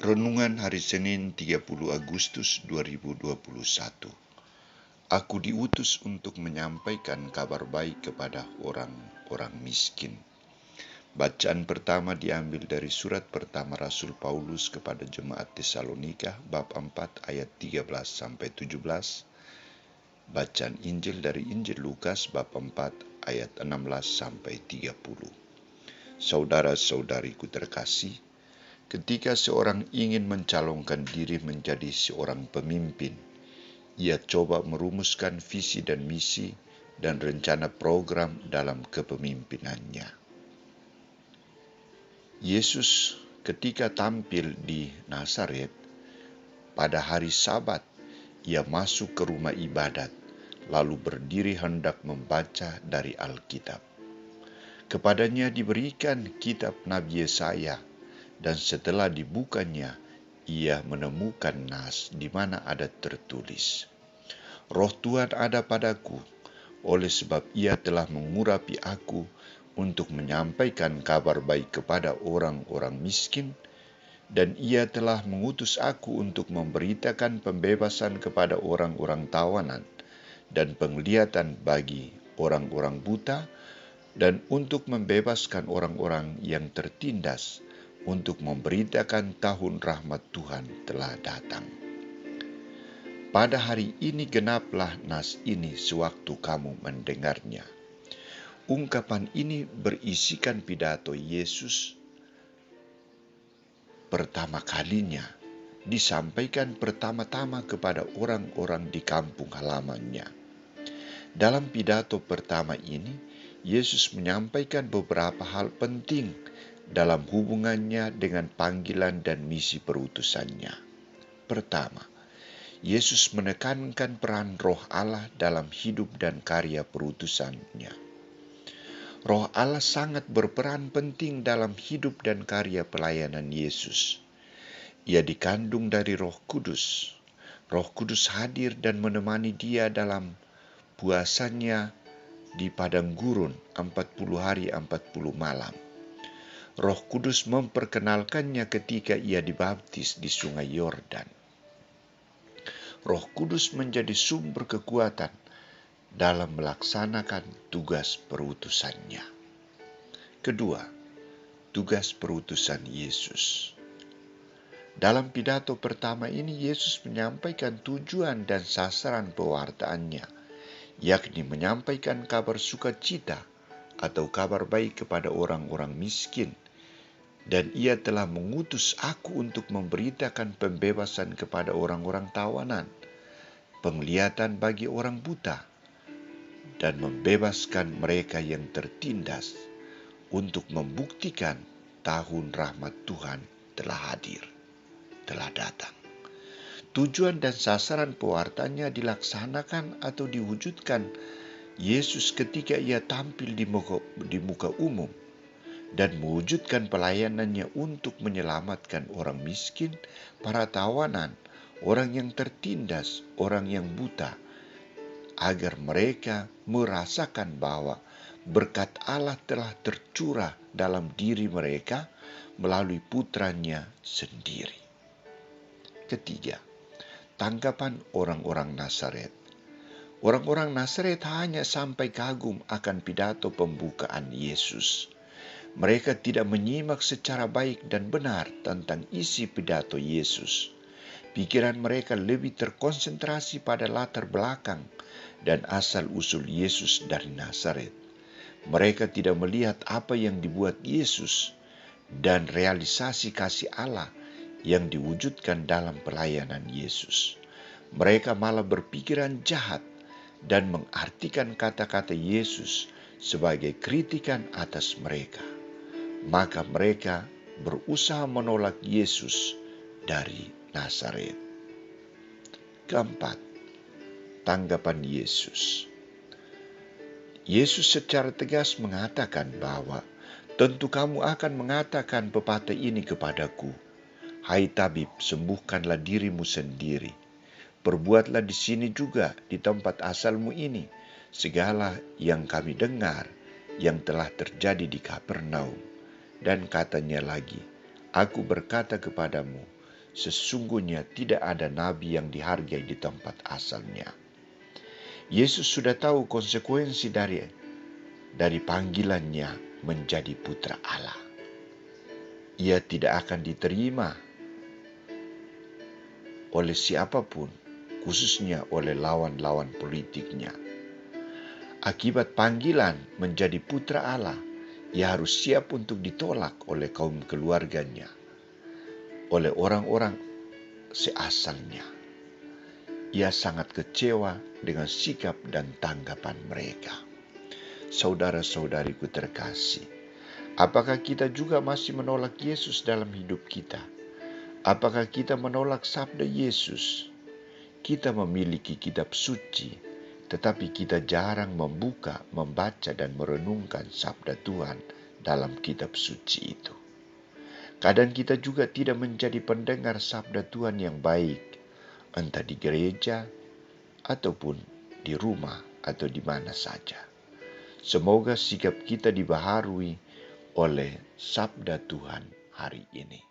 Renungan hari Senin 30 Agustus 2021. Aku diutus untuk menyampaikan kabar baik kepada orang-orang miskin. Bacaan pertama diambil dari surat pertama Rasul Paulus kepada jemaat Tesalonika bab 4 ayat 13-17. Bacaan Injil dari Injil Lukas bab 4 ayat 16-30. Saudara-saudariku terkasih, ketika seorang ingin mencalonkan diri menjadi seorang pemimpin, ia coba merumuskan visi dan misi dan rencana program dalam kepemimpinannya. Yesus ketika tampil di Nazaret, pada hari Sabat, ia masuk ke rumah ibadat, lalu berdiri hendak membaca dari Alkitab. Kepadanya diberikan kitab Nabi Yesaya, dan setelah dibukanya, ia menemukan nas di mana ada tertulis, Roh Tuhan ada padaku, oleh sebab ia telah mengurapi aku untuk menyampaikan kabar baik kepada orang-orang miskin, dan ia telah mengutus aku untuk memberitakan pembebasan kepada orang-orang tawanan, dan penglihatan bagi orang-orang buta, dan untuk membebaskan orang-orang yang tertindas, untuk memberitakan tahun rahmat Tuhan telah datang. Pada hari ini genaplah nas ini sewaktu kamu mendengarnya. Ungkapan ini berisikan pidato Yesus pertama kalinya disampaikan pertama-tama kepada orang-orang di kampung halamannya. Dalam pidato pertama ini, Yesus menyampaikan beberapa hal penting dalam hubungannya dengan panggilan dan misi perutusannya. Pertama, Yesus menekankan peran Roh Allah dalam hidup dan karya perutusannya. Roh Allah sangat berperan penting dalam hidup dan karya pelayanan Yesus. Ia dikandung dari Roh Kudus. Roh Kudus hadir dan menemani dia dalam puasanya di padang gurun 40 hari 40 malam. Roh Kudus memperkenalkannya ketika ia dibaptis di Sungai Yordan. Roh Kudus menjadi sumber kekuatan dalam melaksanakan tugas perutusannya. Kedua, tugas perutusan Yesus. Dalam pidato pertama ini, Yesus menyampaikan tujuan dan sasaran pewartaannya, yakni menyampaikan kabar sukacita atau kabar baik kepada orang-orang miskin, dan ia telah mengutus aku untuk memberitakan pembebasan kepada orang-orang tawanan, penglihatan bagi orang buta, dan membebaskan mereka yang tertindas, untuk membuktikan tahun rahmat Tuhan telah hadir, telah datang. Tujuan dan sasaran pewartanya dilaksanakan atau diwujudkan Yesus ketika ia tampil di muka umum dan mewujudkan pelayanannya untuk menyelamatkan orang miskin, para tawanan, orang yang tertindas, orang yang buta, agar mereka merasakan bahwa berkat Allah telah tercurah dalam diri mereka melalui putranya sendiri. Ketiga, tanggapan orang-orang Nazaret. Orang-orang Nazaret hanya sampai kagum akan pidato pembukaan Yesus. Mereka tidak menyimak secara baik dan benar tentang isi pidato Yesus. Pikiran mereka lebih terkonsentrasi pada latar belakang dan asal-usul Yesus dari Nazaret. Mereka tidak melihat apa yang dibuat Yesus dan realisasi kasih Allah yang diwujudkan dalam pelayanan Yesus. Mereka malah berpikiran jahat dan mengartikan kata-kata Yesus sebagai kritikan atas mereka. Maka mereka berusaha menolak Yesus dari Nazaret. Keempat, tanggapan Yesus. Yesus secara tegas mengatakan bahwa tentu kamu akan mengatakan pepatah ini kepadaku, hai tabib, sembuhkanlah dirimu sendiri. Perbuatlah di sini juga, di tempat asalmu ini, segala yang kami dengar yang telah terjadi di Kapernaum. Dan katanya lagi, aku berkata kepadamu, Sesungguhnya tidak ada nabi yang dihargai di tempat asalnya. Yesus sudah tahu konsekuensi dari panggilannya menjadi putra Allah. Ia tidak akan diterima oleh siapapun, khususnya oleh lawan-lawan politiknya. Akibat panggilan menjadi putra Allah, ia harus siap untuk ditolak oleh kaum keluarganya, oleh orang-orang seasalnya. Ia sangat kecewa dengan sikap dan tanggapan mereka. Saudara-saudariku terkasih, apakah kita juga masih menolak Yesus dalam hidup kita? Apakah kita menolak sabda Yesus? Kita memiliki kitab suci, tetapi kita jarang membaca dan merenungkan sabda Tuhan dalam kitab suci itu. Kadang kita juga tidak menjadi pendengar sabda Tuhan yang baik, entah di gereja, ataupun di rumah, atau di mana saja. Semoga sikap kita dibaharui oleh sabda Tuhan hari ini.